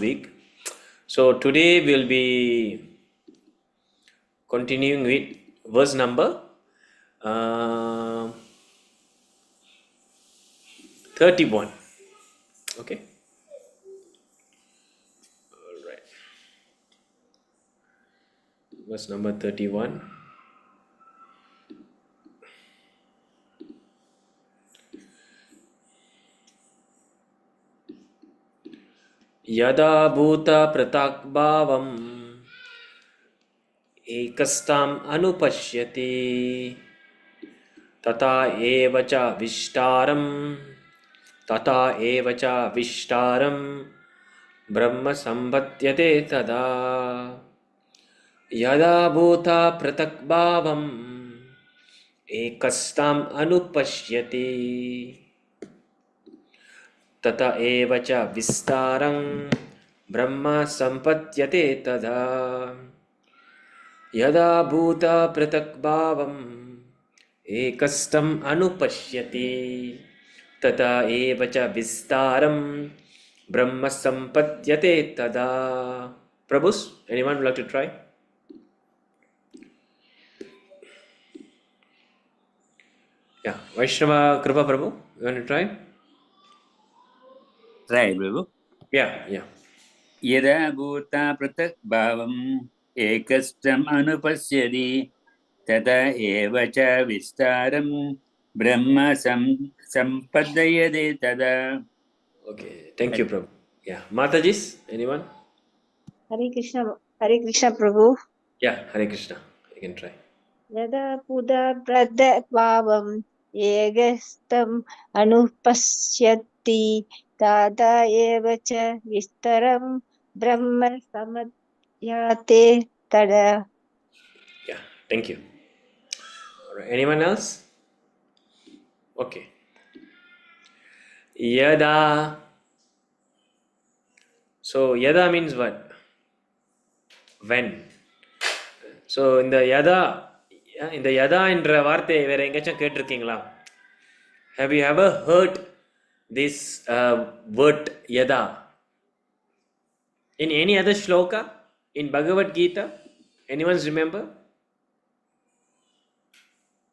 week. So today we'll be continuing with verse number 31. Okay. All right. Verse number 31. Yada bhuta pratakbhavam ekastam anupashyati tata eva cha vishtaram brahma sambatyate tada. Yada bhuta pratakbhavam ekastam anupashyati tata eva cha vistaram brahma sampatyate tada. Yada bhuta pratakbhavam ekastam anupashyati tata eva cha vistaram brahma sampatyate tada. Prabhus, anyone would like to try? Yeah, Vaishnava Kripa Prabhu, you want to try? Try, Prabhu. Yeah. Yada bhuta pratak bhavam ekastam anupashyati tata eva cha vistaram brahma sampadayade tada. Okay, thank you, Prabhu. Yeah, Matajis, anyone? Hare Krishna Prabhu. Yeah, Hare Krishna, you can try. Yada Buddha Pradabhavam Yegastam Anupasyati Tada Evacha Vistaram Brahma Samadyate Tada. Yeah, thank you. All right, anyone else? Okay. Yada. So, yada means what? When. So, in the yada என்ற வார்த்தை வேற எங்கேயாச்சும் கேட்டிருக்கீங்களா? Have you ever heard this word yada in any other shloka in Bhagavad Gita? Anyone remember?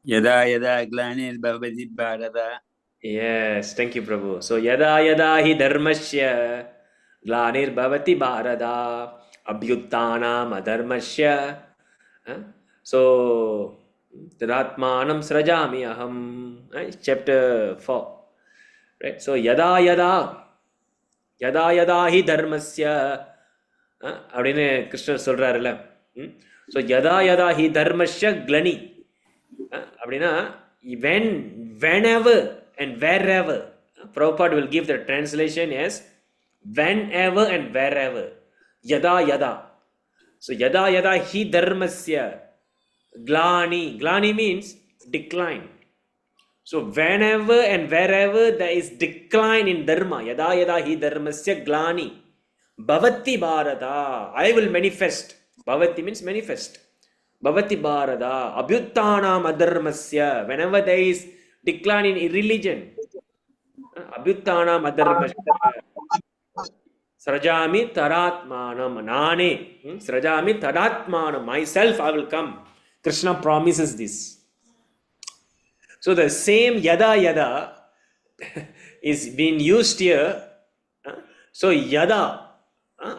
Yada yada glanir bhavati bharata. Yes, thank you, Prabhu. So, yada yada hi dharmasya glanir bhavati bharata abhyuttanam adharmasya. So, tadatmanam srajami aham. Chapter 4. Right? So, yada yada hi dharmasya. அப்படின்னு கிருஷ்ணர் சொல்றாருல்ல. So யதா யதா he தர்மஸ்ய glani. அப்படின்னா whenever and wherever. Prabhupada will give the translation as whenever and wherever. Yada yada. So yada yada hi dharmasya glani. Glani means decline. So whenever and wherever there is decline in dharma, yada yada hi dharmasya glani bhavati bharata, I will manifest. Bhavati means manifest. Bhavati bharata abhyuttanam adharmasya, whenever there is decline in religion, abhyuttanam adharmasya srajami tadatmanam nane, srajami tadatmanam, myself I will come. Krishna promises this. So the same yada yada is being used here. So yada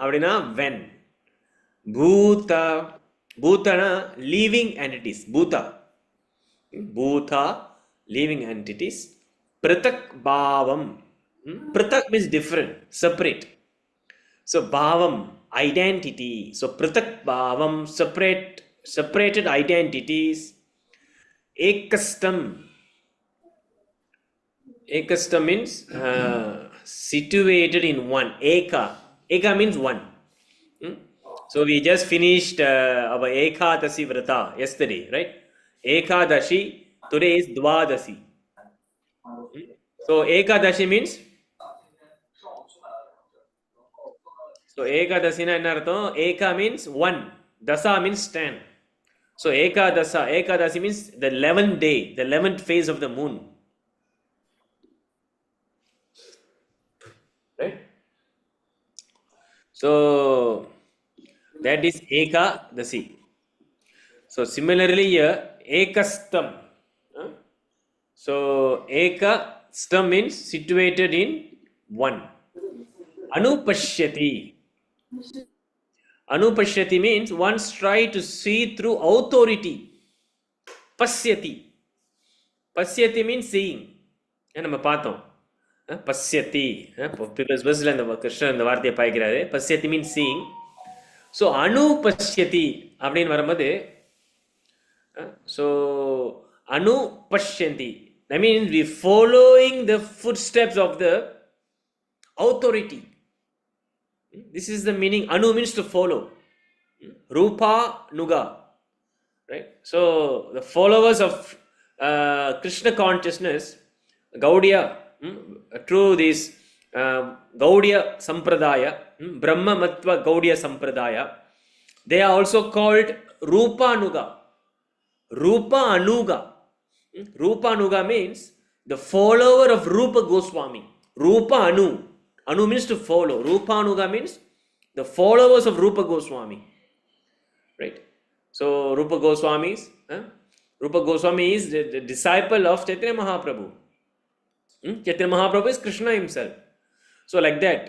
அப்படின்னா when. Putana living entities. Budha living entities. Pratak bhavam. Pratak means different, separate. So bhavam, identity. So pratak bhavam, separated identities. Ekastam means situated in one. Eka means one. So we just finished our Ekadasi Vrata yesterday, right? Ekadashi, today is Dwadasi. So Ekadashi means, so Ekadasi na enna artham? Eka means one, dasa means 10. So Ekadasi means the 11th day, the 11th phase of the moon. Right? So that is ekadasi. So similarly here ekastam. So ekastam means situated in one. Anupashyati. Anupashyati means once try to see through authority. Pasyati. Pasyati means seeing. நம்ம பார்த்தோம் பஸ்யத்தி previous பஸ்ஸில் இந்த கிருஷ்ணன் இந்த வார்த்தையை பாய்க்கிறாரு. பஸ்யத்தி means seeing. So அனுபஷ்யதி அப்படின்னு வரும்போது so அனுபஷ்யந்தி that means we following the footsteps of the authority. This is the meaning. Anu means to follow. Rupa Nuga. Right? So the followers of Krishna consciousness, Gaudiya, through this Gaudiya Sampradaya, Brahma Matva Gaudiya Sampradaya, they are also called Rupa Nuga. Rupa Anuga. Rupa Anuga means the follower of Rupa Goswami. Rupa Anu. Anu means to follow. Rupa Anuga means the followers of Rupa Goswami. Right? So Rupa Goswami is the disciple of Chaitanya Mahaprabhu. Chaitanya Mahaprabhu is Krishna himself. So like that,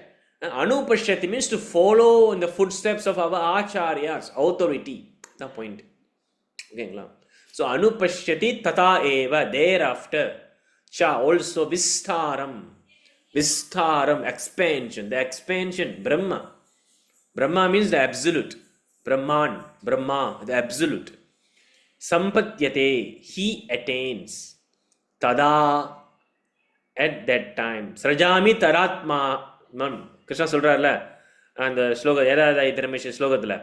Anupashyati means to follow in the footsteps of our acharyas, authority. The point. Okay, so Anupashyati tata eva, thereafter. Cha also vistaram. Vistaram, expansion. The expansion, Brahma. Brahma means the absolute. Brahman, Brahma, the absolute. Sampatyate, he attains. Tada, at that time. Srajami taratmanam. Krishna சொல்றார்ல அந்த ஸ்லோகம் ஏதாவது ஐதரமேஷ ஸ்லோகத்தில்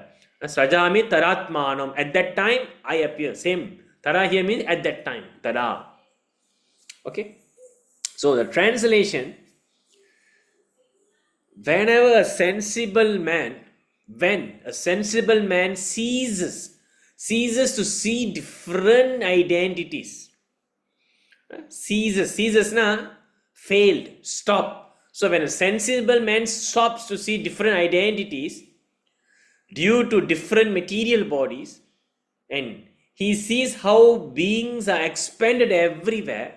Srajami taratmanam. At that time I appear. Same. Tara here means at that time. Tada. Okay. So the translation, when a sensible man ceases to see different identities. Ceases na failed, stop. So when a sensible man stops to see different identities due to different material bodies, and he sees how beings are expanded everywhere,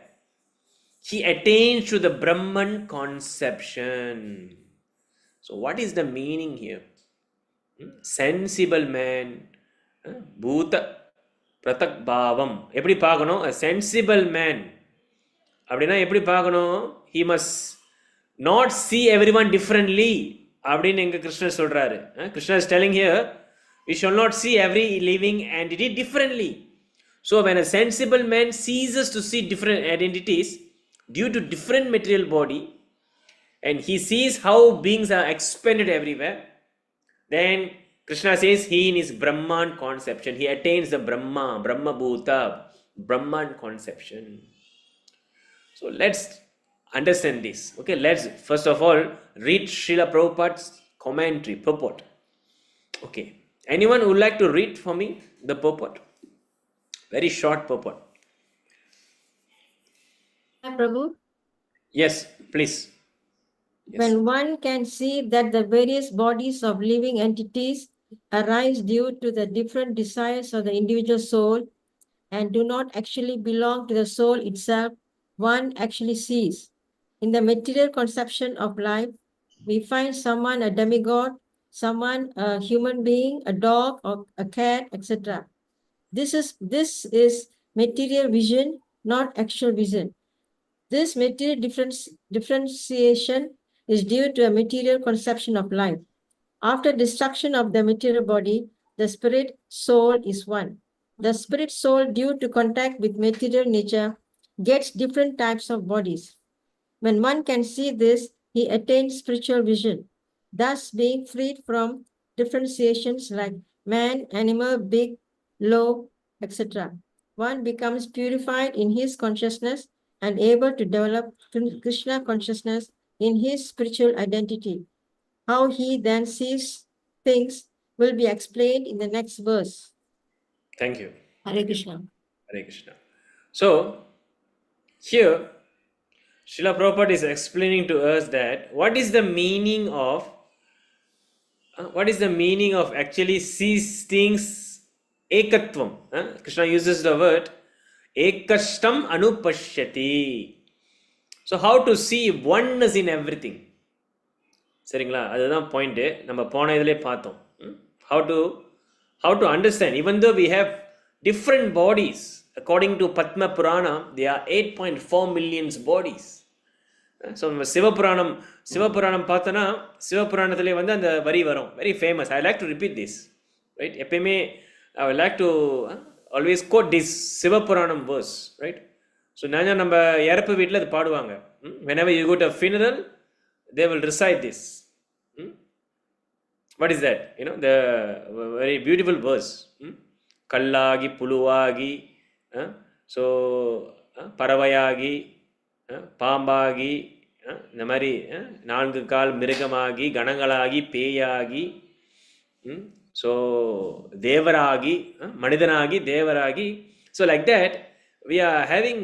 he attains to the Brahman conception. So what is the meaning here? Sensible man, bhuta pratak bhavam. எப்படி பார்க்கணும்? A sensible man அப்படின்னா எப்படி பார்க்கணும்? He must not see everyone differently அப்படின்னு எங்க கிருஷ்ணர் சொல்றாரு. Krishna is telling here, we shall not see every living entity differently. So when a sensible man ceases to see different identities due to different material body, and he sees how beings are expanded everywhere, then Krishna says he in his Brahman conception, he attains the Brahma Bhuta, Brahman conception. So let's understand this. Okay, let's first of all read Srila Prabhupada's commentary, purport. Okay, anyone would like to read for me the purport? Very short purport. Hi, Prabhu. Yes, please. Yes. When one can see that the various bodies of living entities arise due to the different desires of the individual soul and do not actually belong to the soul itself, one actually sees. In the material conception of life, we find someone a demigod, someone a human being, a dog or a cat, etc. This is material vision, not actual vision. This material differentiation is due to a material conception of life. After destruction of the material body, the spirit soul is one. The spirit soul, due to contact with material nature, gets different types of bodies. When one can see this, he attains spiritual vision, thus being freed from differentiations like man, animal, big, low, etc. One becomes purified in his consciousness and able to develop Krishna consciousness in his spiritual identity. How he then sees things will be explained in the next verse. Thank you. Hare Krishna. Hare Krishna. So here Srila Prabhupada is explaining to us that what is the meaning of What is the meaning of actually sees things ekatvam? Krishna uses the word ekashtam anupashyati. So how to see oneness in everything? சரிங்களா, அதுதான் point. நம்ம போன இதிலே பார்த்தோம். How to how to understand, even though we have different bodies, according to Padma Purana, there are 8.4 million bodies. So நம்ம சிவபுராணம் பார்த்தோன்னா சிவபுராணத்திலே வந்து அந்த வரி வரும், very famous. I like to repeat this, right? எப்பயுமே I like to always quote this Sivapuranam verse, right? So நான் நம்ம இறப்பு வீட்டில் அது பாடுவாங்க. whenever you go to a funeral, they will recite this. What is that? The very beautiful verse. Kallagi puluvagi, so paravayagi, பாம்பாகி, இந்த மாதிரி 4 கால் மிருகமாகி, கணங்களாகி, பேயாகி, ஸோ தேவராகி, மனிதனாகி, தேவராகி. So like that we are having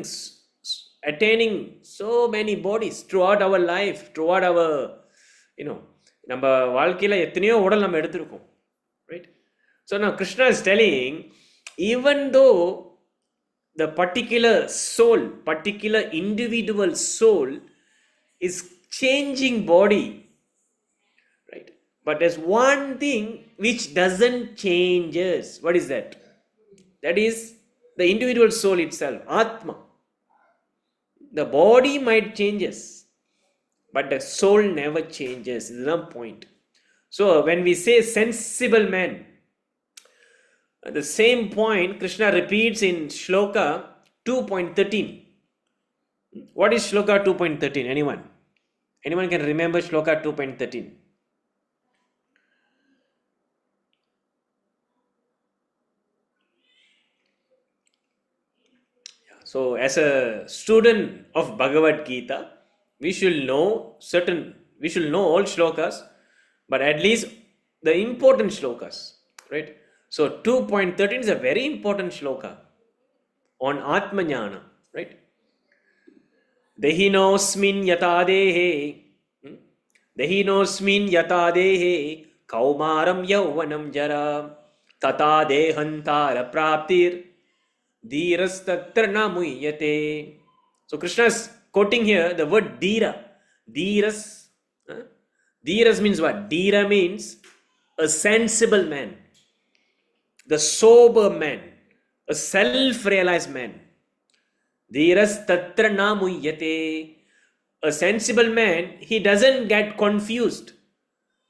attaining so many bodies throughout our life, throughout our நம்ம வாழ்க்கையில் எத்தனையோ உடல் நம்ம எடுத்திருக்கோம், right? So now Krishna is telling, even though the particular soul, particular individual soul is changing body, right? But there's one thing which doesn't changes. What is that? That is the individual soul itself, Atma. The body might changes, but the soul never changes. This is the point. So when we say sensible man, the same point Krishna repeats in Shloka 2.13. What is Shloka 2.13? Anyone? Anyone can remember Shloka 2.13? So as a student of Bhagavad Gita, we should know all shlokas, but at least the important shlokas, right? So 2.13 is a very important shloka on Atma Jnana, right? Dehinosmin yata dehe kaumaram yauvanam jara tata dehantara praptir dhirastatra namuyate. So Krishna is quoting here the word dhira. Dhiras means what? Dhira means a sensible man, the sober man, a self-realized man. Dhiras tatra namuyate. A sensible man, he doesn't get confused.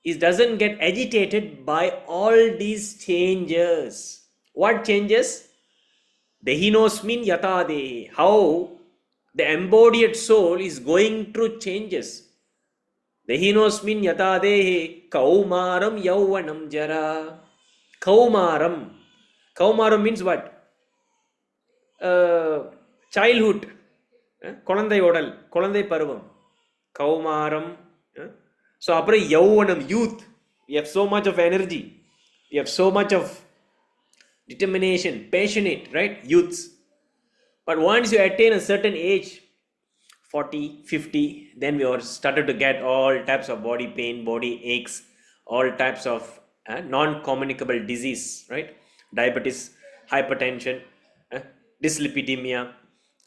He doesn't get agitated by all these changes. What changes? Dehinosmin yata dehi. How the embodied soul is going through changes. Dehinosmin yata dehi kaumaram yauvanam jara. Kaumaram means what? Childhood. குழந்தை உடல், குழந்தை பருவம், கௌமாரம். So அப்புறம் யௌவனம், youth. We have so much of energy. We have so much of determination, passionate, right? Youths. But once you attain a certain age, 40, 50, then we are started to get all types of body pain, body aches, all types of non-communicable disease, right? Diabetes, hypertension, dyslipidemia,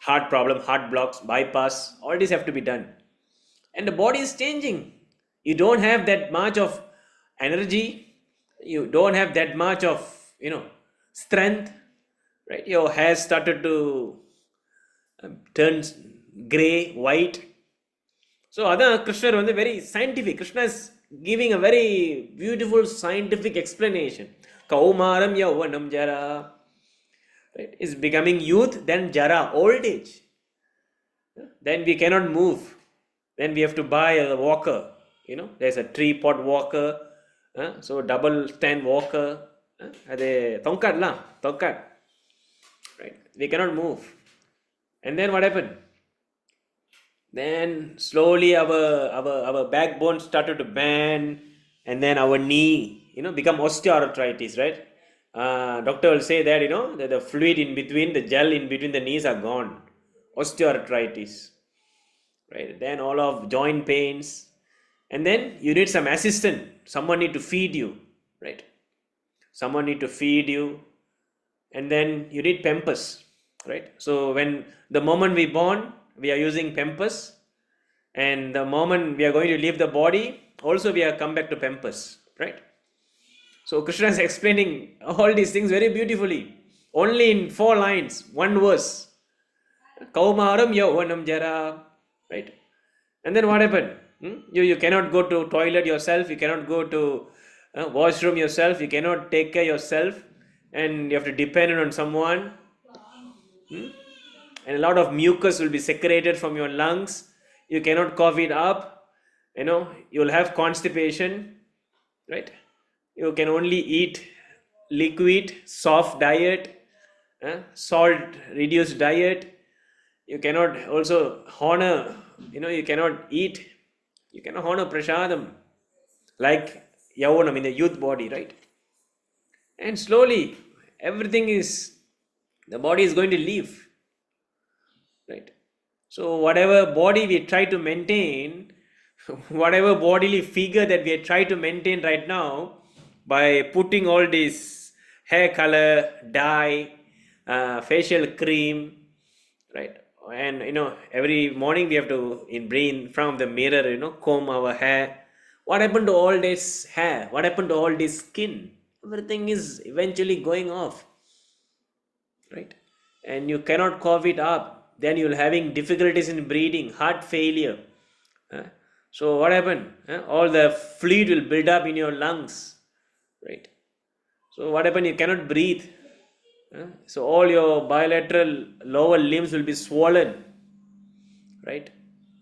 heart problem, heart blocks, bypass, all these have to be done. And the body is changing. You don't have that much of energy. You don't have that much of, strength, right? Your hair started to turn gray, white. So Adha Krishna is very scientific. Krishna is giving a very beautiful scientific explanation. Kaumaram yauvanam jara. Right? Is becoming youth, then jara, old age. Then we cannot move. Then we have to buy a walker. There's a 3-pot walker. So double stand walker. Ade tongkat. Right? We cannot move. And then what happened? Then slowly our backbone started to bend, and then our knee, become osteoarthritis, right? Doctor will say that, that the fluid in between, the gel in between the knees are gone. Osteoarthritis, right? Then all of joint pains, And then you need some assistant. Someone need to feed you, right? Someone need to feed you. And then you need pampers, right? So when the moment we born, we are using pampers. And the moment we are going to leave the body, also we are come back to pampers, right? So Krishna is explaining all these things very beautifully. Only in 4 lines, 1 verse. Kaumaram yauvanam jara, right? And then what happened? You cannot go to toilet yourself, you cannot go to washroom yourself, you cannot take care yourself, and you have to depend on someone. And a lot of mucus will be secreted from your lungs. You cannot cough it up. You'll have constipation, right? You can only eat liquid, soft diet, salt reduced diet. You cannot also honor, you cannot eat, you cannot honor prasadam like yavanam in the youth body, right? And slowly the body is going to leave, right? So whatever body we try to maintain, whatever bodily figure that we try to maintain right now, by putting all this hair color, dye, facial cream, right? And every morning we have to in front of the mirror, comb our hair. What happened to all this hair? What happened to all this skin? Everything is eventually going off, right? And you cannot cough it up. Then you're having difficulties in breathing, heart failure. So what happened? All the fluid will build up in your lungs, right? So what happened? You cannot breathe. So all your bilateral lower limbs will be swollen, right?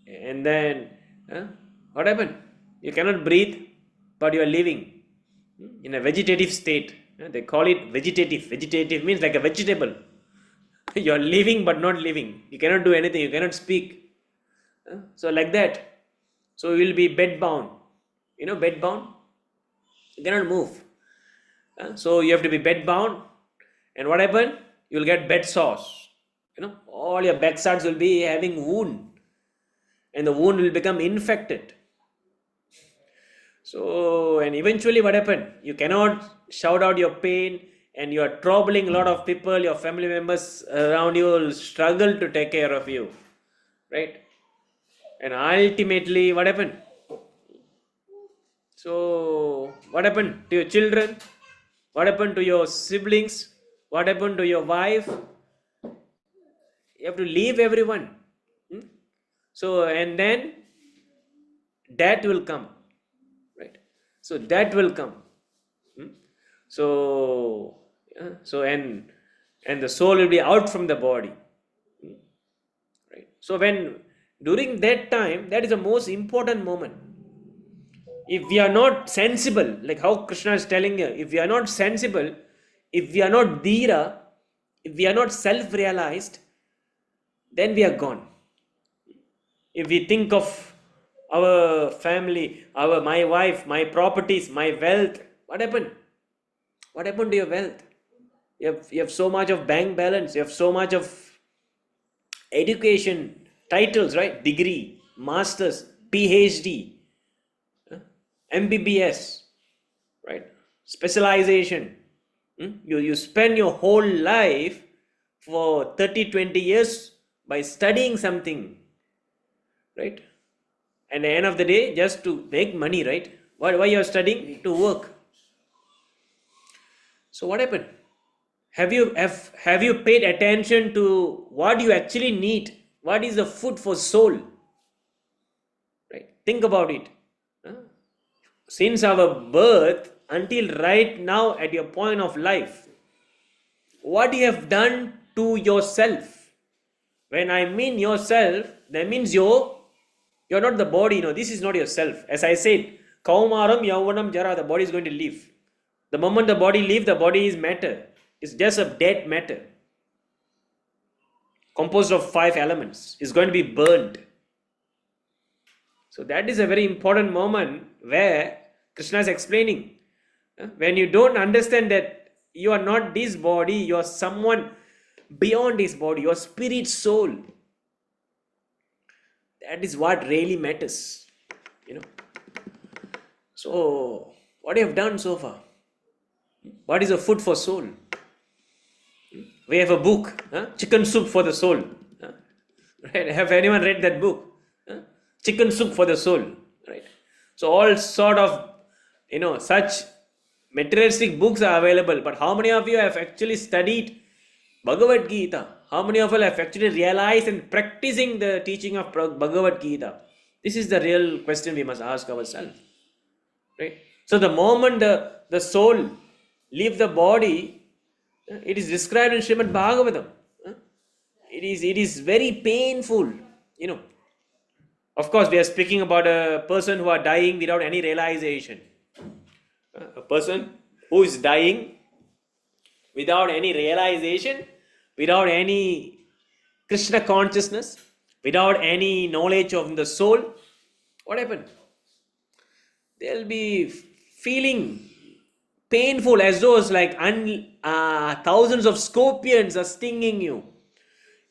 And then what happened? You cannot breathe, but you are living in a vegetative state. They call it vegetative. Vegetative means like a vegetable. You are living but not living. You cannot do anything. You cannot speak. So like that. So you will be bed bound. Bed bound. You cannot move. So you have to be bed bound. And what happened? You will get bed sores. All your backsides will be having wound. And the wound will become infected. So, and eventually what happened? You cannot shout out your pain, and you are troubling a lot of people, your family members around you will struggle to take care of you, right? And ultimately what happened? So, what happened to your children? What happened to your siblings? What happened to your wife? You have to leave everyone. So, and then death will come, right? So that will come. So and the soul will be out from the body, right? So during that time, that is the most important moment. If we are not sensible, like how Krishna is telling here, if we are not sensible, if we are not dhira, if we are not self-realized, then we are gone. If we think of our family, my wife, my properties, my wealth, what happened? What happened to your wealth? You have so much of bank balance, you have so much of education, titles, right? Degree, masters, PhD, MBBS, right? Specialization. You spend your whole life for 30-20 years by studying something, right? And at the end of the day, just to make money, right? Why you are studying? To work. So what happened? Have you paid attention to what you actually need? What is the food for soul? Right? Think about it. Since our birth until right now at your point of life, what you have done to yourself? When I mean yourself, that means you're not the body. This is not yourself. As I said, Kaumaram Yauvanam Jara, the body is going to leave. The moment the body leaves, the body is matter. It's just a dead matter, composed of 5 elements. It's going to be burned. So that is a very important moment where Krishna is explaining. When you don't understand that you are not this body, you are someone beyond this body, your spirit soul. That is what really matters. So, what you have done so far? What is the food for soul? We have a book, Chicken Soup for the Soul. Right? Have anyone read that book? Chicken Soup for the Soul. Right? So all sort of, such materialistic books are available. But how many of you have actually studied Bhagavad Gita? How many of you have actually realized and practicing the teaching of Bhagavad Gita? This is the real question we must ask ourselves. Right? So the moment the soul leaves the body, it is described in Srimad Bhagavatam. It is very painful. Of course, we are speaking about a person who are dying without any realization. A person who is dying without any realization, without any Krishna consciousness, without any knowledge of the soul. What happened? They'll be feeling painful, as though it's like thousands of scorpions are stinging you.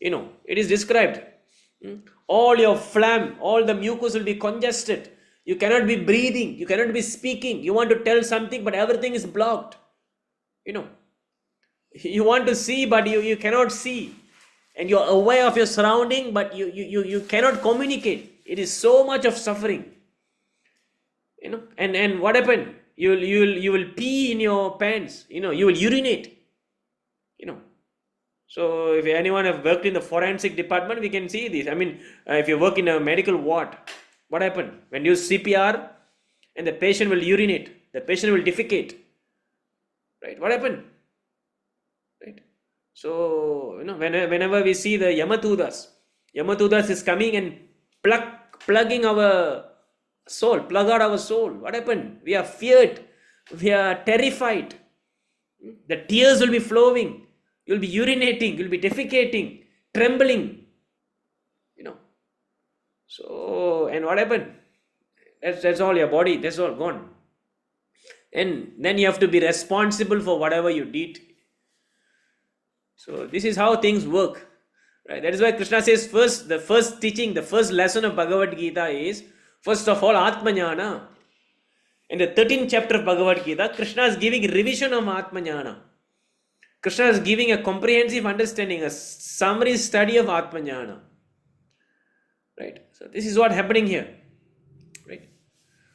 It is described. All your phlegm, all the mucus will be congested. You cannot be breathing. You cannot be speaking. You want to tell something, but everything is blocked. You want to see, but you cannot see. And you're aware of your surrounding, but you cannot communicate. It is so much of suffering. And what happened? You will pee in your pants. You will urinate. So if anyone have worked in the forensic department, we can see this. I mean, if you work in a medical ward, what happened? When you use CPR and the patient will urinate, the patient will defecate. Right? What happened? Right? So, whenever we see the Yamatudas is coming and plugging our soul, plug out our soul. What happened? We are feared. We are terrified. The tears will be flowing. You'll be urinating. You'll be defecating, trembling. So, and what happened? That's all your body. That's all gone. And then you have to be responsible for whatever you did. So this is how things work. Right? That is why Krishna says the first teaching, the first lesson of Bhagavad Gita is, first of all, Atmajnana. In the 13th chapter of Bhagavad Gita, Krishna is giving revision of Atmajnana. Krishna is giving a comprehensive understanding, a summary study of Atmajnana. Right? So this is what happening here. Right?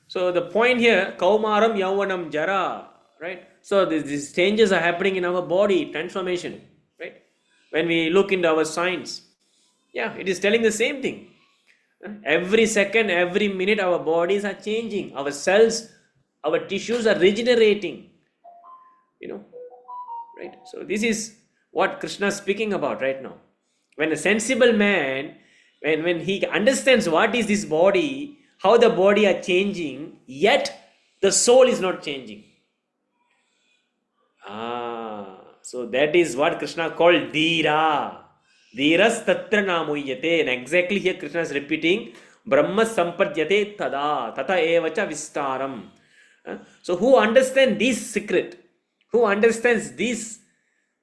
So the point here, Kaumaram Yauvanam Jara. Right? So these changes are happening in our body, transformation. Right? When we look into our science, it is telling the same thing. Every second, every minute, our bodies are changing. Our cells, our tissues are regenerating. Right? So this is what Krishna is speaking about right now. When a sensible man, when he understands what is this body, how the body are changing, yet the soul is not changing. So that is what Krishna called Dhira. Dhiras tatra namuyate. And exactly here Krishna is repeating, Brahma sampadyate tada, tata evacha vistaram. So who understands this secret, who understands this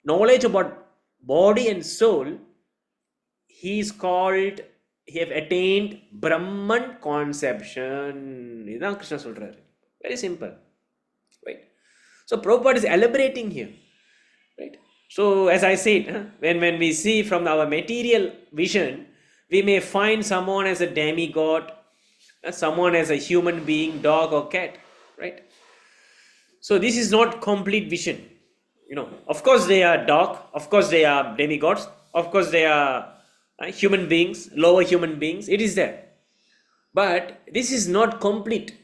knowledge about body and soul, he have attained Brahman conception. This is Krishna சொல்றாரு. Very simple. Right? So Prabhupada is elaborating here. Right? So as I said, when we see from our material vision, we may find someone as a demigod, someone as a human being, dog or cat. Right? So this is not complete vision. Of course they are dog, of course they are demigods, of course they are human beings, lower human beings. It is there. But this is not complete.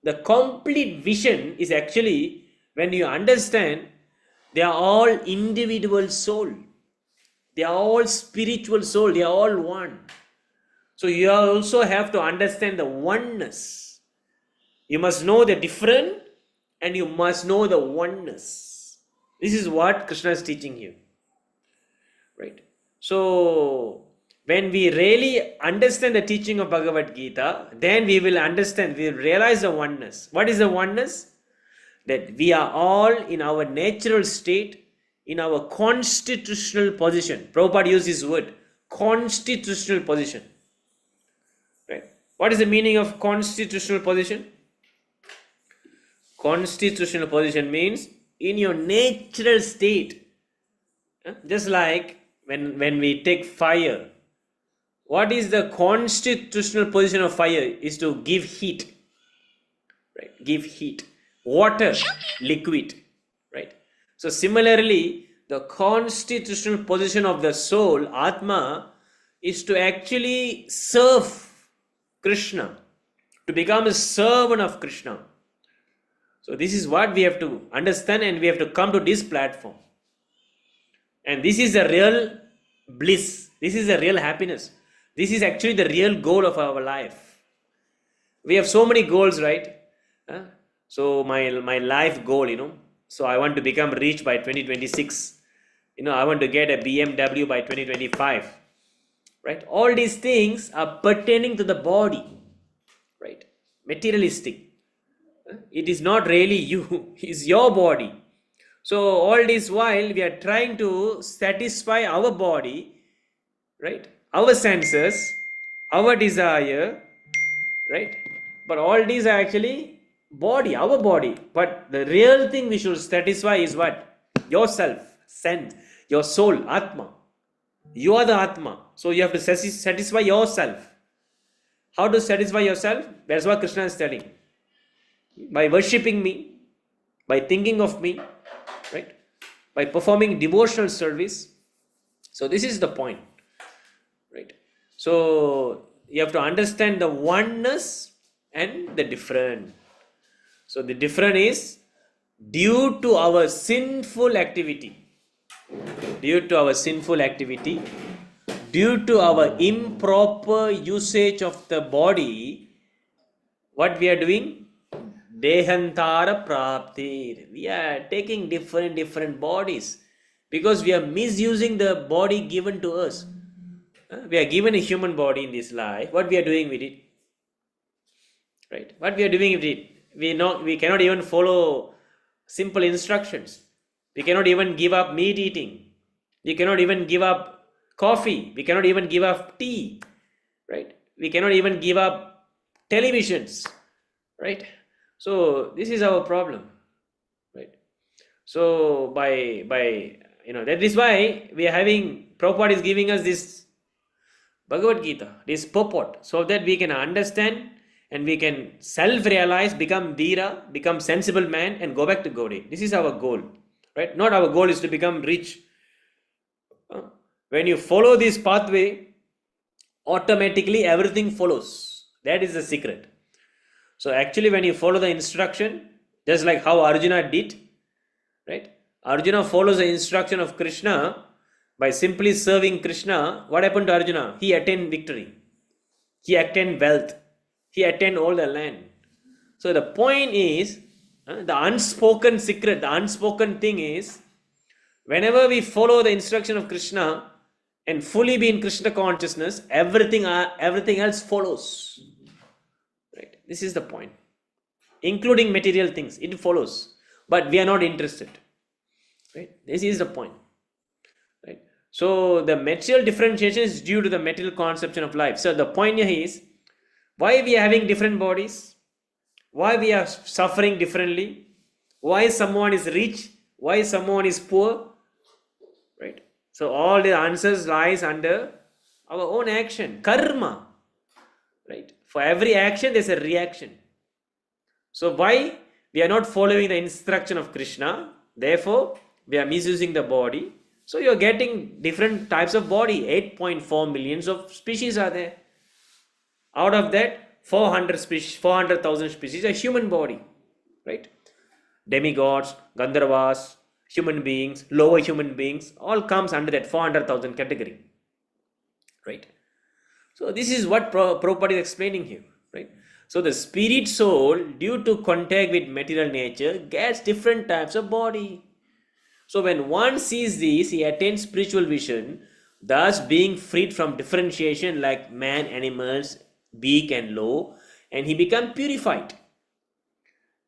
The complete vision is actually when you understand they are all individual soul. They are all spiritual soul. They are all one. So you also have to understand the oneness. You must know the different and you must know the oneness. This is what Krishna is teaching here. Right? So when we really understand the teaching of Bhagavad Gita, then we will understand, we will realize the oneness. What is the oneness? That we are all in our natural state, in our constitutional position. Prabhupada used this word, constitutional position. Right? What is the meaning of constitutional position? Constitutional position means in your natural state. Just like when we take fire, what is the constitutional position of fire? Is to give heat, right? Give heat. Water, liquid, right? So similarly, the constitutional position of the soul, Atma, is to actually serve Krishna, to become a servant of Krishna. So this is what we have to understand, and we have to come to this platform. And this is the real bliss. This is the real happiness. This is actually the real goal of our life. We have so many goals, right? So my life goal, so I want to become rich by 2026. I want to get a BMW by 2025. Right? All these things are pertaining to the body. Right? Materialistic. It is not really you. It's your body. So all this while we are trying to satisfy our body, right? Our senses, our desire, right? But all these are actually body, our body. But the real thing we should satisfy is what? Yourself, sense, your soul, Atma. You are the Atma. So you have to satisfy yourself. How to satisfy yourself? That's what Krishna is telling. By worshipping me, by thinking of me, right? By performing devotional service. So this is the point, right? So you have to understand the oneness and the different. So the different is due to our sinful activity, due to our improper usage of the body, what we are doing? Dehantara prapti. We are taking different bodies because we are misusing the body given to us. We are given a human body in this life. What we are doing with it? Right? What we are doing with it? We cannot even follow simple instructions. We cannot even give up meat eating. We cannot even give up coffee. We cannot even give up tea. Right? We cannot even give up televisions. Right? So this is our problem, right? So by that is why we are having, Prabhupada is giving us this Bhagavad Gita, this purport, so that we can understand and we can self-realize, become Dhira, become sensible man, and go back to Gaudiya. This is our goal, right? Not our goal is to become rich. When you follow this pathway, automatically everything follows. That is the secret. So actually when you follow the instruction, just like how Arjuna did, right? Arjuna follows the instruction of Krishna by simply serving Krishna. What happened to Arjuna? He attained victory. He attained wealth. He attained all the land. So the point is, the unspoken secret, the unspoken thing is, whenever we follow the instruction of Krishna and fully be in Krishna consciousness, everything else follows. Right? This is the point. Including material things, it follows. But we are not interested. Right? This is the point. Right? So the material differentiation is due to the material conception of life. So the point here is, why we are having different bodies? Why we are suffering differently? Why someone is rich? Why someone is poor? Right? So all the answers lies under our own action, karma. Right? For every action, there's a reaction. So why we are not following the instruction of Krishna? Therefore, we are misusing the body. So you are getting different types of body. 8.4 millions of species are there. Out of that, 400,000 species are human body. Right? Demigods, Gandharvas, human beings, lower human beings, all comes under that 400,000 category. Right? So this is what Prabhupada is explaining here, right? So the spirit soul, due to contact with material nature, gets different types of body. So when one sees this, he attains spiritual vision, thus being freed from differentiation like man, animals, big and low, and he becomes purified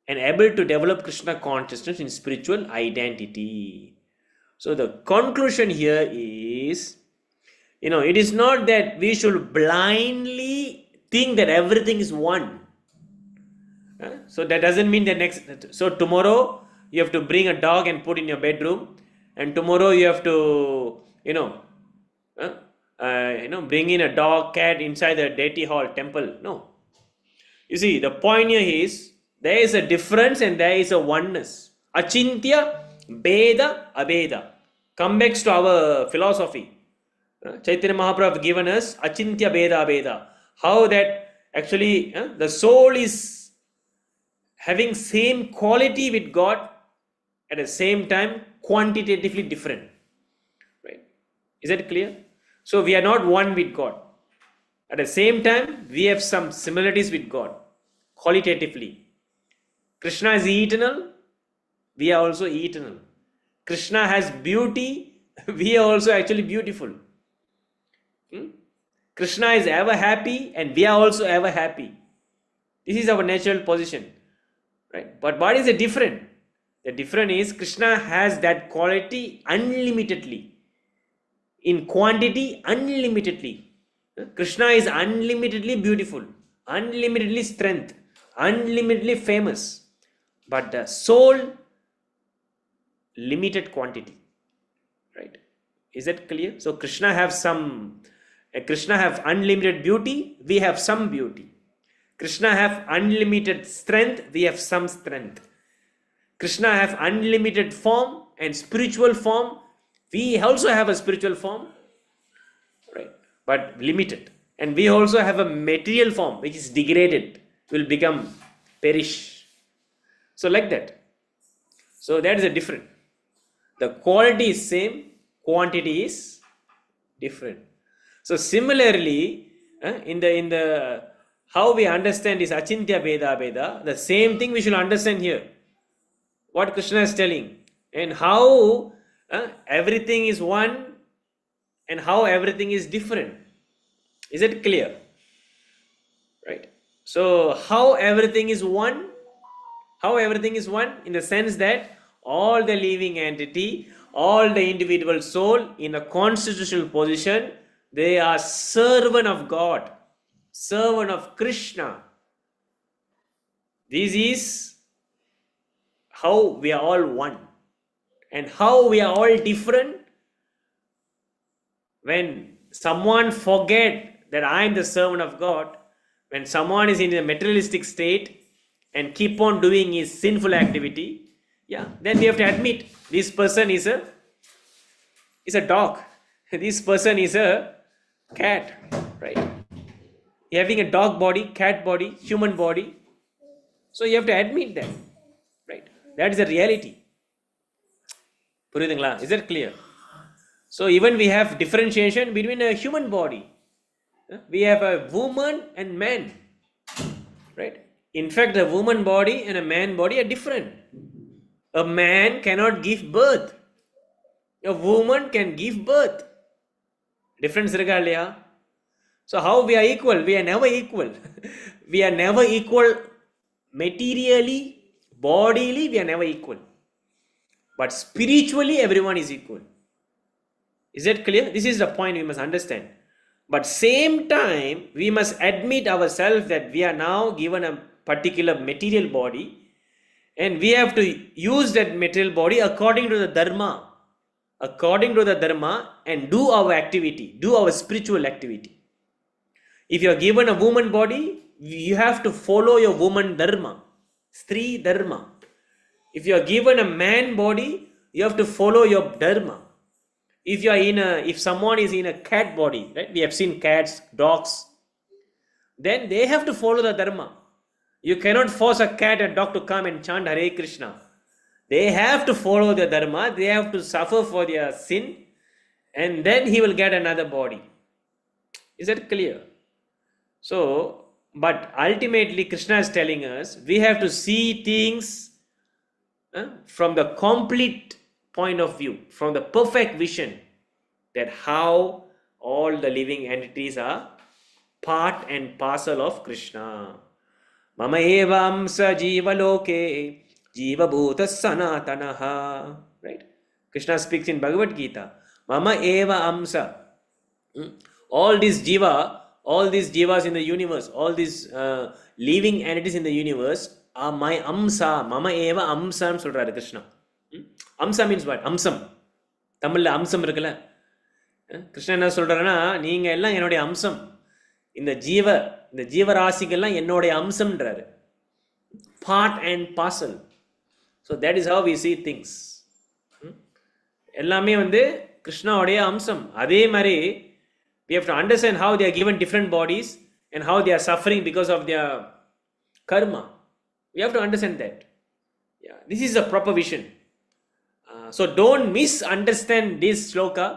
and able to develop Krishna consciousness in spiritual identity. So the conclusion here is, it is not that we should blindly think that everything is one. So that doesn't mean that so tomorrow you have to bring a dog and put in your bedroom, and tomorrow you have to, uh, bring in a dog, cat inside the deity hall temple. No. You see, the point here is there is a difference and there is a oneness. Achintya, Beda, Abeda. Come back to our philosophy. Chaitanya Mahaprabhu have given us Achintya, Beda, Abeda. How that actually the soul is having same quality with God, at the same time quantitatively different. Right? Is that clear? So we are not one with God. At the same time, we have some similarities with God, qualitatively. Krishna is eternal, we are also eternal. Krishna has beauty, we are also actually beautiful. Krishna is ever happy and we are also ever happy. This is our natural position. Right? But what is the difference? The difference is Krishna has that quality unlimitedly. In quantity, unlimitedly. Krishna is unlimitedly beautiful, unlimitedly strength, unlimitedly famous. But the soul, limited quantity. Right? Is that clear? So Krishna have unlimited beauty, we have some beauty. Krishna have unlimited strength, we have some strength. Krishna have unlimited form and spiritual form, we also have a spiritual form, right? But limited. And we also have a material form which is degraded, will become perish. So like that. So that is a different. The quality is same, quantity is different. So similarly, in the how we understand this Achintya Beda Beda, the same thing we should understand here. What Krishna is telling, and how everything is one and how everything is different. Is it clear? Right. So how everything is one? How everything is one in the sense that all the living entity, all the individual soul in a constitutional position, they are servant of God, servant of Krishna. This is how we are all one. And how we are all different. When someone forget that I am the servant of God, when someone is in a materialistic state and keep on doing his sinful activity, then we have to admit this person is a dog. This person is a cat, right? Having a dog body, cat body, human body. So you have to admit that, right? That is the reality. Is that clear? So even we have differentiation between a human body. We have a woman and man, right? In fact, a woman body and a man body are different. A man cannot give birth. A woman can give birth. Difference regardless. So how we are equal? We are never equal. We are never equal materially, bodily, we are never equal. But spiritually, everyone is equal. Is that clear? This is the point we must understand. But same time, we must admit ourselves that we are now given a particular material body and we have to use that material body according to the dharma. According to the dharma and do our activity, do our spiritual activity. If you are given a woman body, you have to follow your woman dharma, Stri dharma. If you are given a man body, you have to follow your dharma. If someone is in a cat body, right? We have seen cats, dogs. Then they have to follow the dharma. You cannot force a cat and dog to come and chant Hare Krishna. They have to follow the dharma. They have to suffer for their sin, and then he will get another body. Is that clear? So, but ultimately, Krishna is telling us we have to see things from the complete point of view, from the perfect vision, that how all the living entities are part and parcel of Krishna. Mama evamsa jiva loke jiva bhuta sanatanaha. Right? Krishna speaks in Bhagavad Gita. Mama eva amsa. All these jivas in the universe, all these living entities in the universe my amsa, mama eva amsam சொல்றாரு Krishna. Amsa means what? அம்சம். தமிழ்ல அம்சம் இருக்குல்ல, கிருஷ்ணன் என்ன சொல்றாருன்னா, நீங்க எல்லாம் என்னுடைய அம்சம், இந்த ஜீவராசிகள்லாம் என்னுடைய அம்சம்ன்றாரு. Part and parcel. So that is how we see things. எல்லாமே வந்து கிருஷ்ணாவுடைய அம்சம். அதே மாதிரி we have to understand how they are given different bodies and how they are suffering because of their karma. We have to understand that. Yeah, this is a proper vision. So don't misunderstand this shloka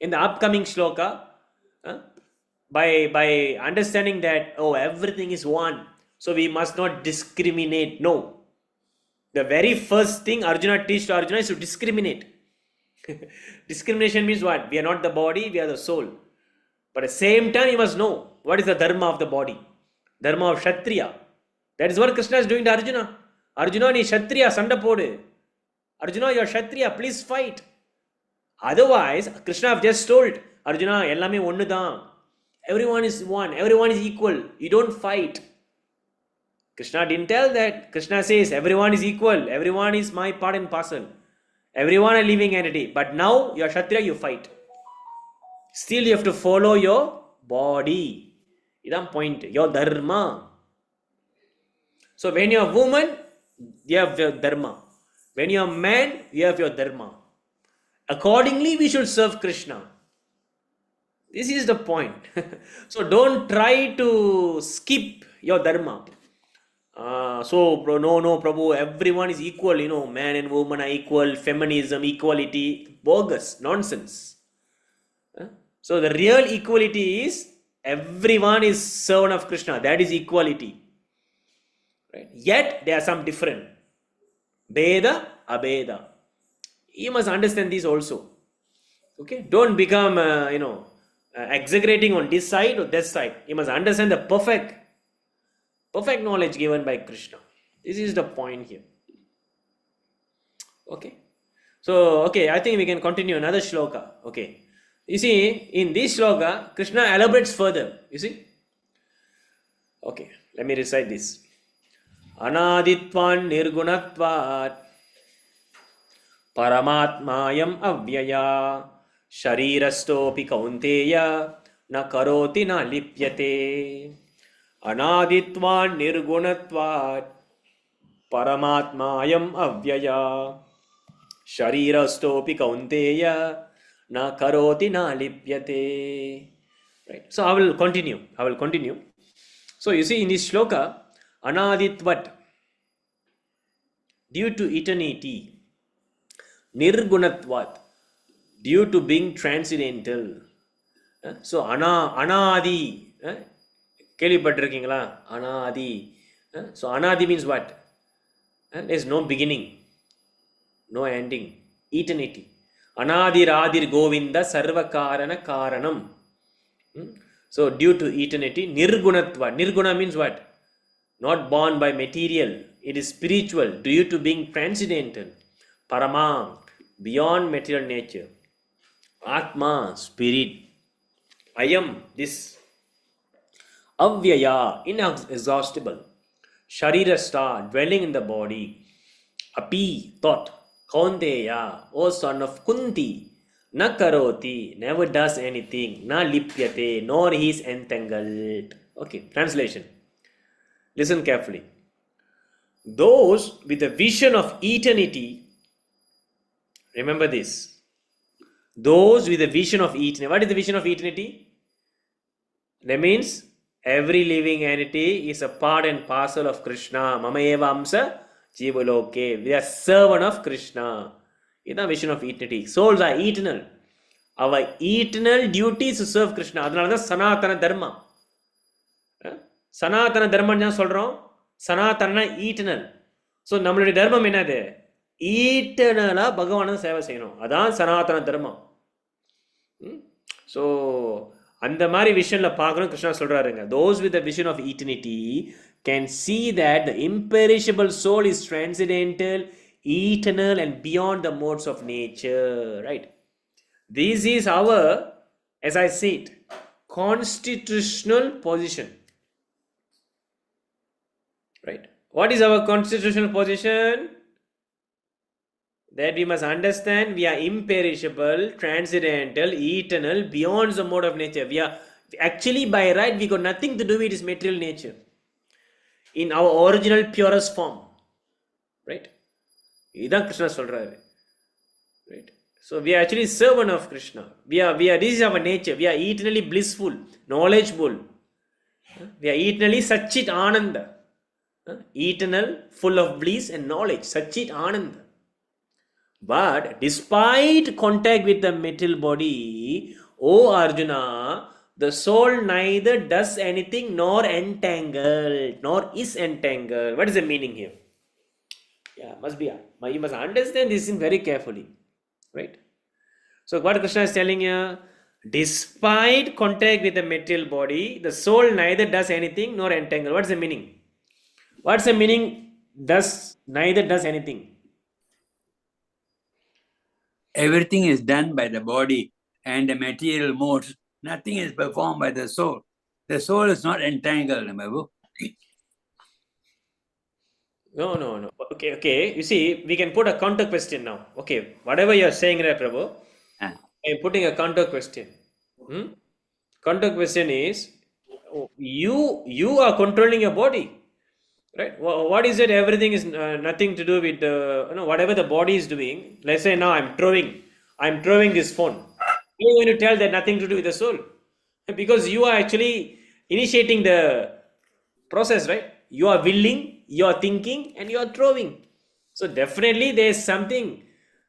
in the upcoming shloka by understanding that, oh, everything is one, so we must not discriminate. No. The very first thing Arjuna teaches to Arjuna is to discriminate. Discrimination means what? We are not the body, we are the soul. But at the same time, you must know what is the dharma of the body. Dharma of Kshatriya. That is what Krishna is doing to Arjuna. Arjuna, நீ Kshatriya, சண்டை போடு. Arjuna, you are Kshatriya, please fight. Otherwise, Krishna have just told Arjuna, எல்லாமே ஒன்று தான். Everyone is one, everyone is equal. You don't fight. Krishna didn't tell that. Krishna says, everyone is equal. Everyone is my part and parcel. Everyone a living entity. But now, you are Kshatriya, you fight. Still you have to follow your body. Idan point, your dharma. So when you are woman, you have your dharma. When you are man, you have your dharma. Accordingly, we should serve Krishna. This is the point. So don't try to skip your dharma. No, Prabhu, everyone is equal, man and woman are equal, feminism, equality, bogus, nonsense. So the real equality is everyone is servant of Krishna. That is equality. Right? Yet there are some different. Beda, abeda. You must understand this also. Okay? Don't become, exaggerating on this side or that side. You must understand the perfect knowledge given by Krishna. This is the point here. Okay? So, I think we can continue another shloka. Okay. You see, in this shloka, Krishna elaborates further. You see? Okay, let me recite this. Anaditvan nirgunatvat paramatmayam avyaya sharirasthopi kaunteya na karoti na lipyate. Anaditvan nirgunatvat paramatmayam avyaya sharirasthopi kaunteya na karoti na lipyate. Right. So I will continue. So you see in this shloka, anaditvat, due to eternity, nirgunatvat, due to being transcendental. So anadi, கேள்விப்பட்டிருக்கீங்களா? Anadi. So anadi means what? There is no beginning, no ending, eternity. Anadiradir Govinda Sarvakarana Karanam. So due to eternity, nirgunatva. Nirguna means what? Not born by material. It is spiritual, due to being transcendental. Parama, beyond material nature. Atma, spirit. Ayam, this. Avyaya, inexhaustible. Sharirasta, dwelling in the body. Api, thought. Kaunteya, O son of Kunti, na karoti, never does anything, na lipyate, nor he is entangled. Okay, translation. Listen carefully. Those with a vision of eternity, remember this. Those with a vision of eternity. What is the vision of eternity? That means every living entity is a part and parcel of Krishna. Mama eva amsa Jivaloke. We are servant of Krishna. This is the vision of eternity. Souls are eternal. Our eternal duty is to serve Krishna. That's Sanatana Dharma. Sanatana Dharma is Sanatana eternal. So, நம்மளுடைய தர்மம் என்னது? Eternal பகவானுக்கு சேவை செய்யணும். அதான் சனாதன தர்மம். So, அந்த மாதிரி விஷயம்ல பார்க்கணும். கிருஷ்ணா சொல்றாருங்க, those with the vision of eternity can see that the imperishable soul is transcendental, eternal, and beyond the modes of nature. Right? This is our, as I said, constitutional position. Right? What is our constitutional position? That we must understand we are imperishable, transcendental, eternal, beyond the mode of nature. We are actually by right, we got nothing to do with this material nature in our original purest form. Right? Idan Krishna சொல்றாரு. Right? So we are actually servant of Krishna. We are. This is our nature. We are eternally blissful, knowledgeable. We are eternally Satchit Ananda. Eternal, full of bliss and knowledge. Satchit Ananda. But despite contact with the material body, O Arjuna, the soul neither does anything nor entangled, nor is entangled. What is the meaning here? Yeah, must be. You must understand this thing very carefully. Right? So what Krishna is telling you, despite contact with the material body, the soul neither does anything nor entangle. What's the meaning? What's the meaning? Neither does anything. Everything is done by the body and the material modes. Nothing is performed by the soul. The soul is not entangled, Babu. No. Okay. You see, we can put a counter question now. Okay, whatever you are saying, right, Prabhu, Ah. I am putting a counter question. Counter question is, you are controlling your body, right? What is it? Everything is nothing to do with whatever the body is doing. Let's say now I'm throwing this phone. You are going to tell that nothing to do with the soul, because you are actually initiating the process, right? You are willing, you are thinking, and you are throwing. So definitely there is something,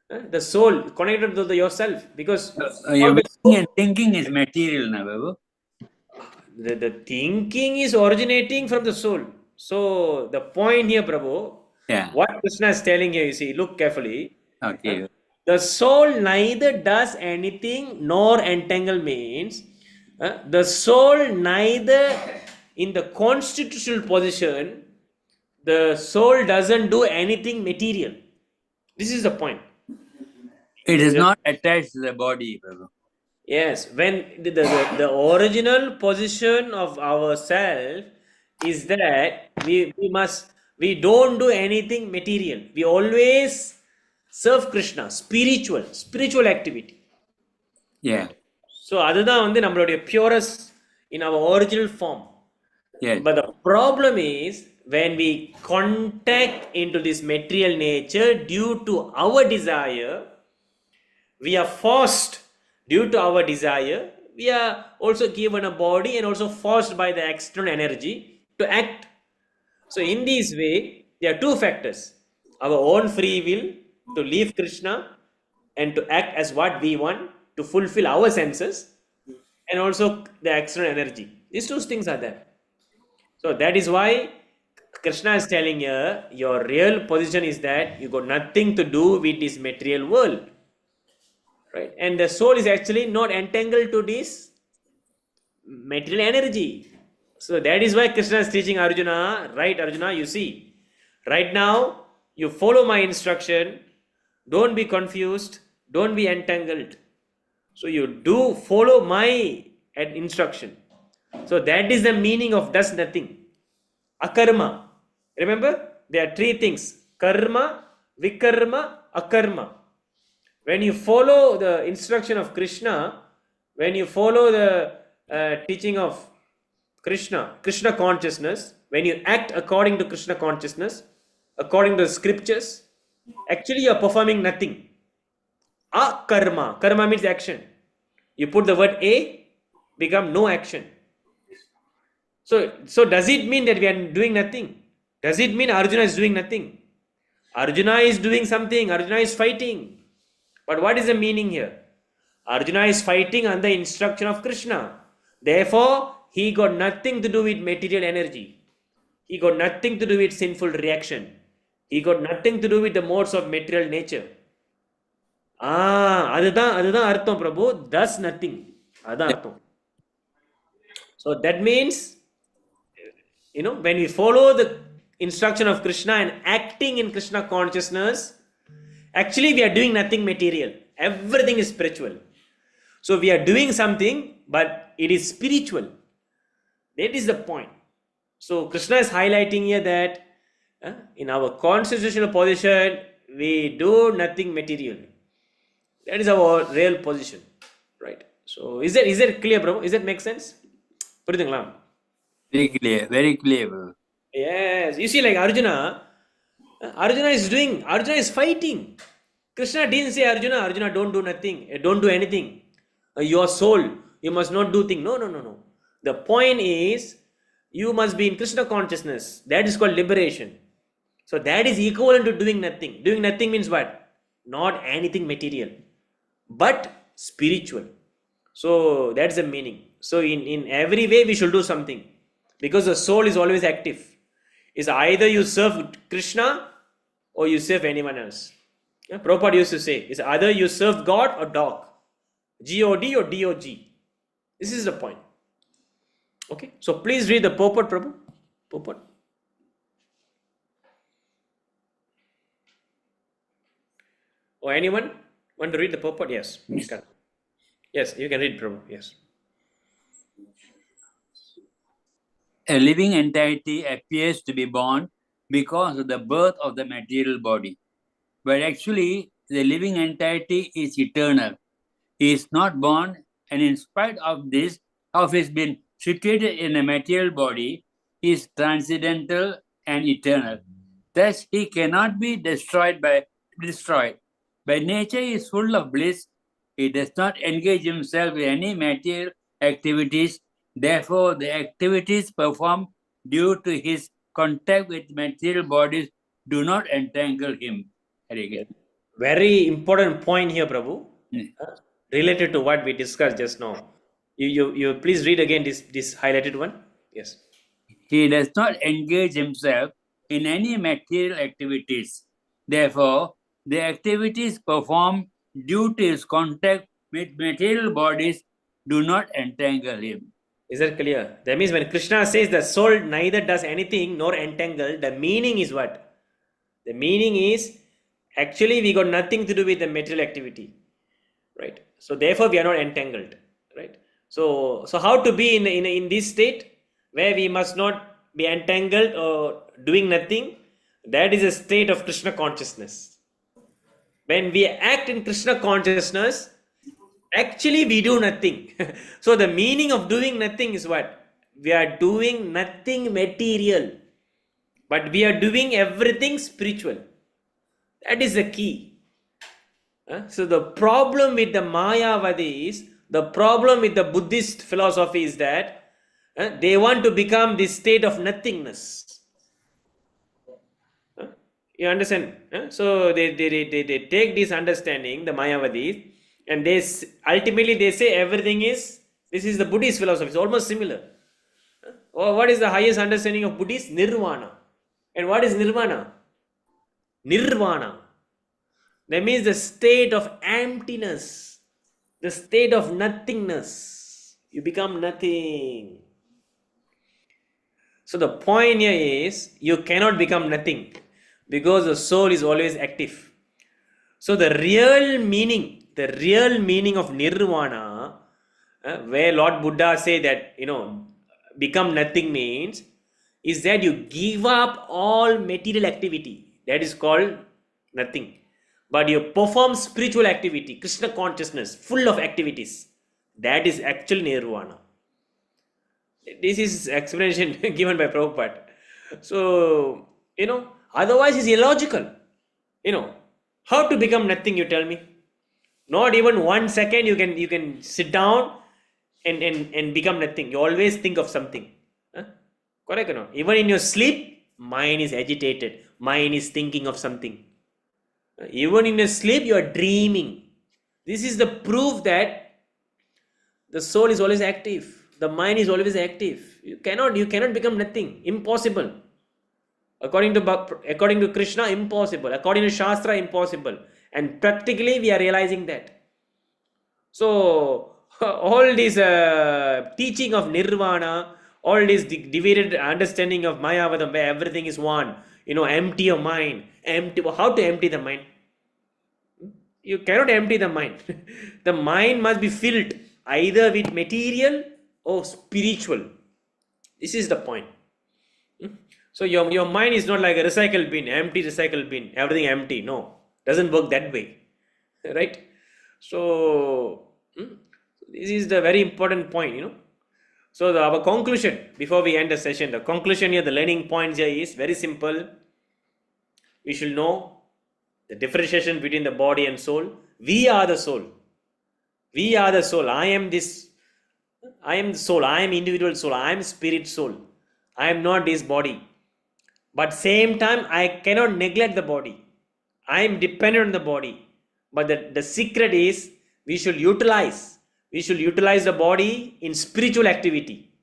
the soul connected to yourself, because Your willing and thinking is material, na, Babu. the thinking is originating from the soul. So the point here, Prabhu, Yeah. what Krishna is telling here, you see, look carefully. Okay. The soul neither does anything nor entangle means the soul neither in the constitutional position, the soul doesn't do anything material. This is the point. It is not attached to the body, Babu. Yes, when the original position of ourself is that we don't do anything material. We always serve Krishna, spiritual activity. Yeah. So அதுதான் வந்து நம்மளுடைய purest in our original form. Yes. But the problem is when we contact into this material nature due to our desire, we are forced due to our desire, we are also given a body and also forced by the external energy to act. So in this way, there are two factors: our own free will to leave Krishna and to act as what we want to fulfill our senses, and also the external energy. These two things are there. So that is why Krishna is telling you, your real position is that you got nothing to do with this material world. Right? And the soul is actually not entangled to this material energy. So that is why Krishna is teaching Arjuna, right, Arjuna, you see, right now you follow my instruction, don't be confused, don't be entangled. So you do follow my instruction. So that is the meaning of does nothing. Akarma. Remember, there are three things: karma, vikarma, akarma. When you follow the instruction of Krishna, when you follow the teaching of Krishna consciousness, when you act according to Krishna consciousness, according to the scriptures, actually you are performing nothing. Akarma. Karma means action. You put the word A, become no action. So does it mean that we are doing nothing? Does it mean Arjuna is doing nothing? Arjuna is doing something. Arjuna is fighting. But what is the meaning here? Arjuna is fighting under instruction of Krishna. Therefore, he got nothing to do with material energy. He got nothing to do with sinful reaction. He got nothing to do with the modes of material nature. அதுதான் அர்த்தம் பிரபு. Does nothing. அதுதான் அர்த்தம். So that means, when we follow the instruction of Krishna and acting in Krishna consciousness, actually we are doing nothing material. Everything is spiritual. So we are doing something, but it is spiritual. That is the point. So Krishna is highlighting here that In our constitutional position, we do nothing material. That is our real position, right? So is that clear, bro? Is that make sense? புரியுதுங்களா? Very clear, bro. Yes, you see, like Arjuna is fighting. Krishna didn't say Arjuna, don't do nothing, don't do anything. Your soul, you must not do thing. No. The point is, you must be in Krishna consciousness. That is called liberation. So that is equivalent to doing nothing. Doing nothing means what? Not anything material, but spiritual. So that's the meaning. So in every way we should do something, because the soul is always active. It's either you serve Krishna or you serve anyone else. Prabhupada used to say, it's either you serve God or dog. God or dog. This is the point. Okay, so please read the purport, Prabhu. Purport. Or anyone want to read the purport? Yes. Yes, you can read, Prabhu. Yes. A living entity appears to be born because of the birth of the material body. But actually, the living entity is eternal. He is not born, and in spite of this, of his being situated in a material body, he is transcendental and eternal. Thus, he cannot be destroyed. By nature, he is full of bliss. He does not engage himself in any material activities. Therefore, the activities performed due to his contact with material bodies do not entangle him. Very important point here, Prabhu. Hmm. Related to what we discussed just now. You please read again this highlighted one. Yes. He does not engage himself in any material activities. Therefore, the activities performed due to his contact with material bodies do not entangle him. Is that clear? That means when Krishna says the soul neither does anything nor entangle, the meaning is what? The meaning is, actually we got nothing to do with the material activity, right? So therefore we are not entangled, right? So how to be in this state where we must not be entangled or doing nothing? That is a state of Krishna consciousness. When we act in Krishna consciousness, actually we do nothing. So the meaning of doing nothing is what? We are doing nothing material, but we are doing everything spiritual. That is the key. So the problem with the Mayavadis, the problem with the Buddhist philosophy is that they want to become this state of nothingness. You understand? So they take this understanding, the Mayavadis, and ultimately they say everything is, this is the Buddhist philosophy. It's almost similar. What is the highest understanding of Buddhist? Nirvana. And what is Nirvana? Nirvana. That means the state of emptiness, the state of nothingness. You become nothing. So the point here is, you cannot become nothing because the soul is always active. So the real meaning of Nirvana, where Lord Buddha say that, become nothing means, is that you give up all material activity. That is called nothing. But you perform spiritual activity, Krishna consciousness, full of activities. That is actual Nirvana. This is explanation given by Prabhupada. So, otherwise it's illogical. How to become nothing, you tell me? Not even 1 second you can sit down and become nothing. You always think of something. Correct or not? Even in your sleep, mind is agitated. Mind is thinking of something. Even in your sleep, you are dreaming. This is the proof that the soul is always active. The mind is always active. You cannot become nothing. Impossible. According to Krishna, impossible. According to Shastra, impossible. And practically, we are realizing that. So, all this teaching of Nirvana, all this divided understanding of Mayavadam, where everything is one, empty your mind. How to empty the mind? You cannot empty the mind. The mind must be filled either with material or spiritual. This is the point. So your mind is not like a recycle bin, empty recycle bin, everything empty. No, doesn't work that way, right? So this is the very important point. So our conclusion before we end the session, the conclusion here, the learning points here is very simple. We should know the differentiation between the body and soul. We are the soul. We are the soul. I am this. I am the soul. I am individual soul. I am spirit soul. I am not this body. But same time, I cannot neglect the body. I am dependent on the body. But the secret is we should utilize the body in spiritual activity.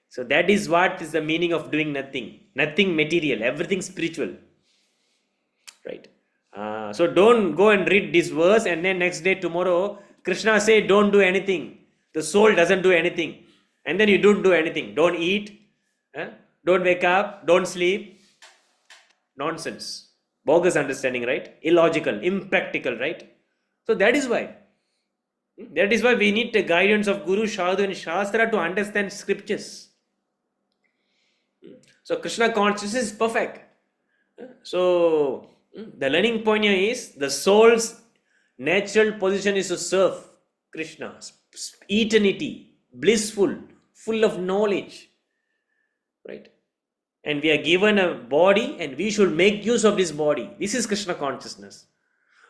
So that is what is the meaning of doing nothing. Nothing material, everything spiritual. Right? So don't go and read this verse and then next day, tomorrow, Krishna say don't do anything. The soul doesn't do anything. And then you don't do anything. Don't eat. Don't wake up. Don't sleep. Nonsense. Bogus understanding, right? Illogical, impractical, right? So that is why. That is why we need the guidance of Guru, Sadhu and Shastra to understand scriptures. So Krishna consciousness is perfect. So the learning point here is the soul's natural position is to serve Krishna. Eternity, blissful, full of knowledge. Right? And we are given a body and we should make use of this body. This is Krishna consciousness.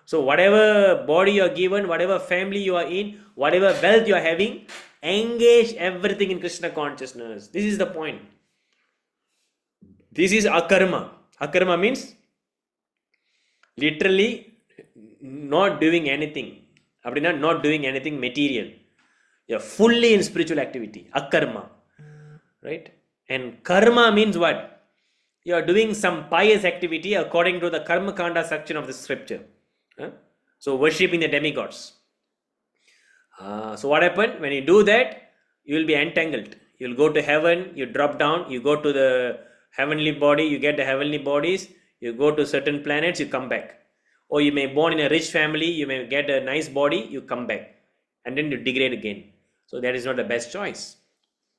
So whatever body you are given, whatever family you are in, whatever wealth you are having, engage everything in Krishna consciousness. This is the point. This is akarma. Akarma means literally not doing anything. Not doing anything material. You are fully in spiritual activity. Akarma. Right? And karma means what? You are doing some pious activity according to the karma kanda section of the scripture. So worshipping the demigods. So what happened? When you do that, you will be entangled. You will go to heaven, you drop down, you go to the heavenly body, you get the heavenly bodies, you go to certain planets, you come back. Or you may be born in a rich family, you may get a nice body, you come back. And then you degrade again. So that is not the best choice.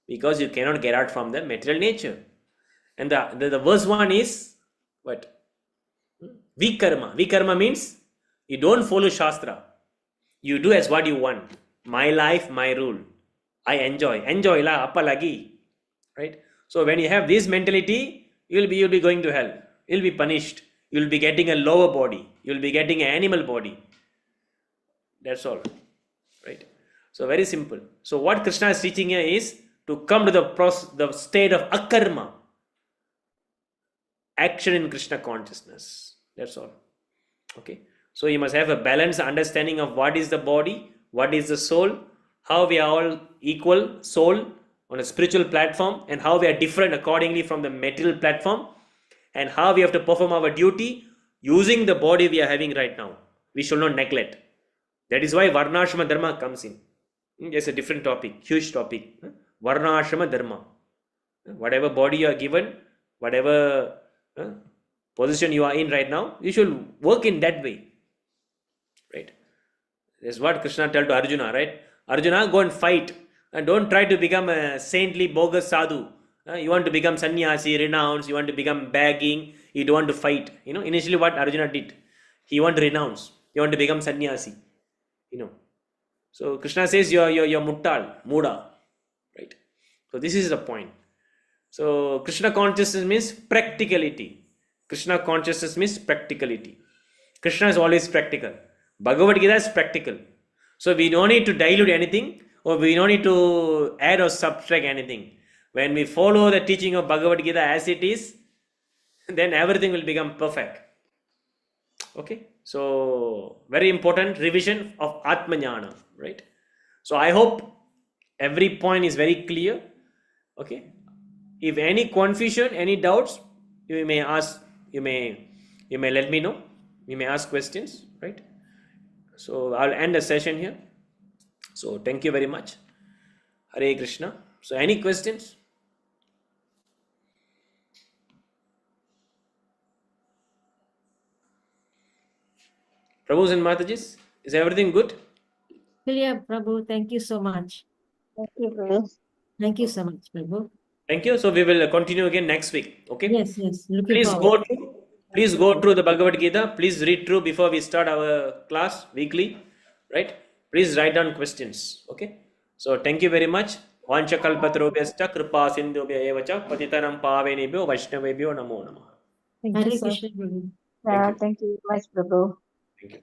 Because you cannot get out from the material nature. And the worst one is what? Vikarma. Vikarma means you don't follow Shastra. You do as what you want. My life, my rule. I enjoy. Enjoy la, appa lagi. Right? So when you have this mentality, you'll be going to hell. You'll be punished. You'll be getting a lower body. You'll be getting an animal body. That's all. Right? So very simple. So what Krishna is teaching here is to come to the state of akarma. Action in Krishna consciousness. That's all. Okay. So you must have a balanced understanding of what is the body, what is the soul, how we are all equal soul on a spiritual platform, and how we are different accordingly from the material platform, and how we have to perform our duty using the body we are having right now. We should not neglect. That is why Varnashrama Dharma comes in. It's a different topic, huge topic. Varnashrama Dharma. Whatever body you are given, whatever position you are in right now, you should work in that way. Right? That's what Krishna told to Arjuna, right? Arjuna, go and fight. And don't try to become a saintly bogus sadhu. You want to become sannyasi, renounce, you want to become begging, you don't want to fight. Initially what Arjuna did, he want to renounce, he want to become sannyasi. So Krishna says you're muttal, muda. Right? So this is the point. So Krishna consciousness means practicality. Krishna consciousness means practicality. Krishna is always practical. Bhagavad Gita is practical. So we don't need to dilute anything, or we don't need to add or subtract anything. When we follow the teaching of Bhagavad Gita as it is, then everything will become perfect. Okay? So very important revision of Atmajnana, right? So I hope every point is very clear. Okay? If any confusion, any doubts, you may ask, you may let me know. You may ask questions, right? So I'll end the session here. So thank you very much. Hare Krishna. So any questions? Prabhus and Matajis, is everything good? Clear, Prabhu. Thank you so much. Thank you, Prabhu. Thank you so much, Prabhu. Thank you. So we will continue again next week. Okay. Yes, looking Please forward. go through the Bhagavad Gita. Please read through before we start our class weekly, right? Please write down questions. Okay. So thank you very much. Vancha kalpatarubhyascha kripa sindhubhya eva cha patitanam pavenebhyo vaishnavebhyo namo namah. Thank Hare you, sir. Krishna, Prabhu. Thank you. Thank you very much, Prabhu. Thank you.